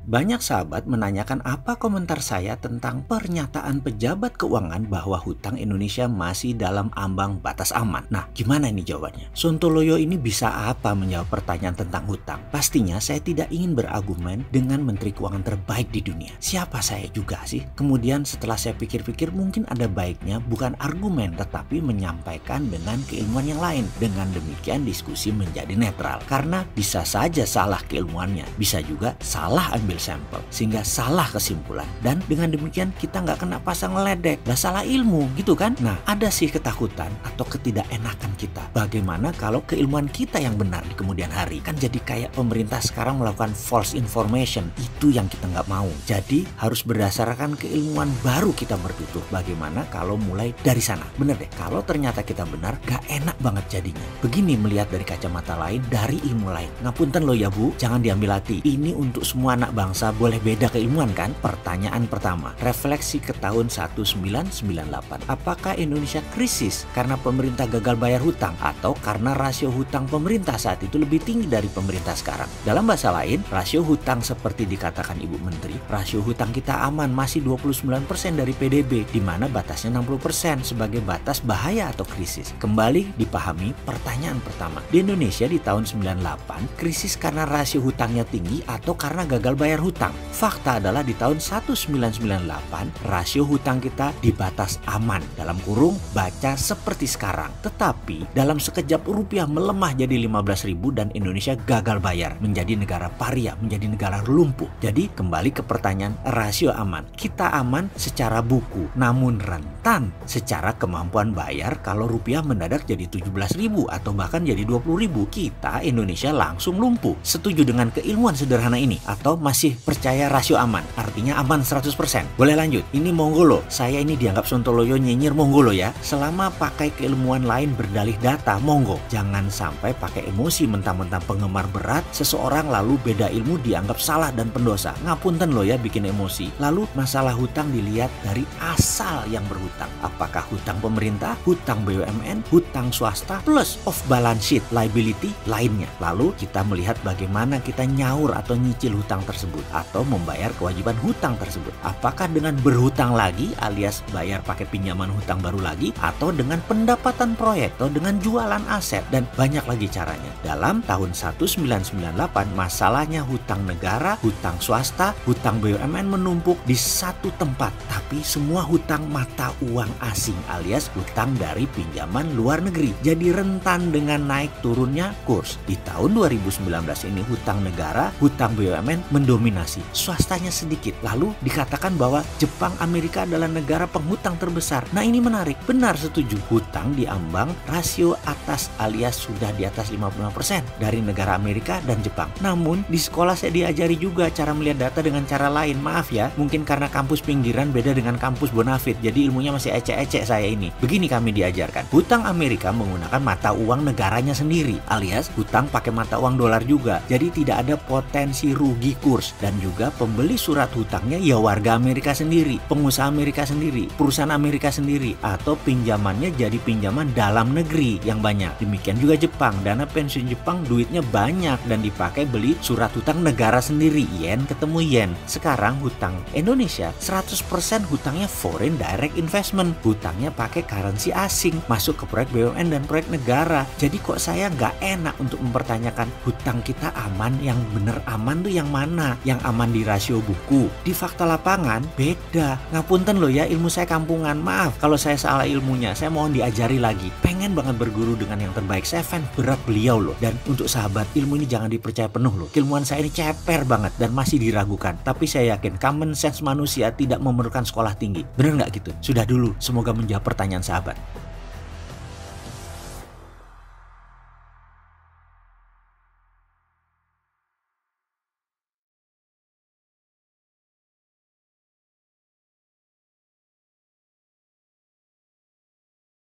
banyak sahabat menanyakan apa komentar saya tentang pernyataan pejabat keuangan bahwa hutang Indonesia masih dalam ambang batas aman. Nah, gimana ini jawabannya? Sontoloyo ini bisa apa menjawab pertanyaan tentang hutang? Pastinya saya tidak ingin berargumen dengan Menteri Keuangan terbaik di dunia. Siapa saya juga sih? Kemudian setelah saya pikir-pikir, mungkin ada baiknya bukan argumen tetapi menyampaikan dengan keilmuan yang lain. Dengan demikian diskusi menjadi netral. Karena bisa saja salah keilmuannya, bisa juga salah ambil sampel sehingga salah kesimpulan, dan dengan demikian kita nggak kena pasang ledek, nggak salah ilmu gitu kan. Nah, ada sih ketakutan atau ketidakenakan kita, bagaimana kalau keilmuan kita yang benar di kemudian hari? Kan jadi kayak pemerintah sekarang melakukan false information. Itu yang kita nggak mau. Jadi harus berdasarkan keilmuan baru kita bertutur. Bagaimana kalau mulai dari sana? Bener deh, kalau ternyata kita benar, gak enak banget jadinya. Begini melihat dari kacamata lain, dari ilmu lain. Ngapunten loh ya Bu, jangan diambil hati. Ini untuk semua anak bangsa, boleh beda keilmuan kan? Pertanyaan pertama, refleksi ke tahun 1998. Apakah Indonesia krisis karena pemerintah gagal bayar hutang atau karena rasio hutang pemerintah saat itu lebih tinggi dari pemerintah sekarang? Dalam bahasa lain, rasio hutang seperti dikatakan Ibu Menteri, rasio hutang kita aman, masih 29% dari PDB, di mana batasnya 60% sebagai batas bahaya atau krisis. Kembali dipahami pertanyaan pertama. Di Indonesia di tahun 98, krisis karena rasio hutangnya tinggi atau karena gagal bayar hutang? Fakta adalah di tahun 1998, rasio hutang kita di batas aman, dalam kurung baca seperti sekarang. Tetapi dalam sekejap rupiah melemah jadi 15.000 dan Indonesia gagal bayar, menjadi negara paria, menjadi negara lumpuh. Jadi kembali ke pertanyaan rasio aman. Kita aman secara buku, namun rentan secara kemampuan bayar kalau rupiah mendadak jadi 17.000 atau bahkan jadi 20.000. Kita Indonesia langsung lumpuh. Setuju dengan keilmuan sederhana ini atau masih percaya rasio aman? Artinya aman 100%. Boleh lanjut? Ini monggo loh. Saya ini dianggap Sontoloyo nyinyir, monggo loh ya. Selama pakai keilmuan lain berdalih data, monggo. Jangan sampai pakai emosi mentang-mentang penggemar berat seseorang lalu beda ilmu dianggap salah dan pendosa. Ngapunten loh ya bikin emosi. Lalu masalah hutang dilihat dari asal yang berhutang. Apakah hutang pemerintah, hutang BUMN, hutang swasta, plus off balance sheet liability lainnya. Lalu kita melihat bagaimana kita nyaur atau nyicil hutang tersebut atau membayar kewajiban hutang tersebut. Apakah dengan berhutang lagi alias bayar pakai pinjaman hutang baru lagi, atau dengan pendapatan proyek atau dengan jualan aset, dan banyak lagi caranya. Dalam tahun 1998 masalahnya hutang negara, hutang swasta, hutang BUMN menumpuk di satu tempat, tapi semua hutang mata uang asing alias hutang dari pinjaman luar negeri. Jadi rentan dengan naik turunnya kurs. Di tahun 2019 ini hutang negara, hutang BUMN mendominasi, swastanya sedikit. Lalu dikatakan bahwa Jepang, Amerika adalah negara penghutang terbesar. Nah ini menarik, benar setuju. Hutang diambang rasio atas alias sudah di atas 55% dari negara Amerika dan Jepang. Namun di sekolah saya diajari juga cara melihat data dengan cara lain. Maaf ya, mungkin karena kampus pinggiran beda dengan kampus Bonafit, jadi ilmunya masih ecek-ecek saya ini. Begini kami diajarkan, hutang Amerika menggunakan mata uang negaranya sendiri alias hutang pakai mata uang dolar juga. Jadi tidak ada potensi rugi kurs, dan juga pembeli surat hutangnya ya warga Amerika sendiri, pengusaha Amerika sendiri, perusahaan Amerika sendiri, atau pinjamannya jadi pinjaman dalam negeri yang banyak. Demikian juga Jepang, dana pensiun Jepang duitnya banyak dan dipakai beli surat hutang negara sendiri, yen ketemu yen. Sekarang hutang Indonesia 100% hutangnya foreign direct investment, hutangnya pakai currency asing, masuk ke proyek BUMN dan proyek negara. Jadi kok saya nggak enak untuk mempertanyakan hutang kita aman? Yang bener aman tuh yang mana? Yang aman di rasio buku, di fakta lapangan beda. Ngapunten loh ya, ilmu saya kampungan. Maaf kalau saya salah ilmunya, saya mohon diajari lagi. Pengen banget berguru dengan yang terbaik, saya fans berat beliau loh. Dan untuk sahabat, ilmu ini jangan dipercaya penuh loh. Keilmuan saya ini ceper banget dan masih diragukan. Tapi saya yakin common sense manusia tidak memerlukan sekolah tinggi. Bener nggak gitu? Sudah dulu, semoga menjawab pertanyaan sahabat.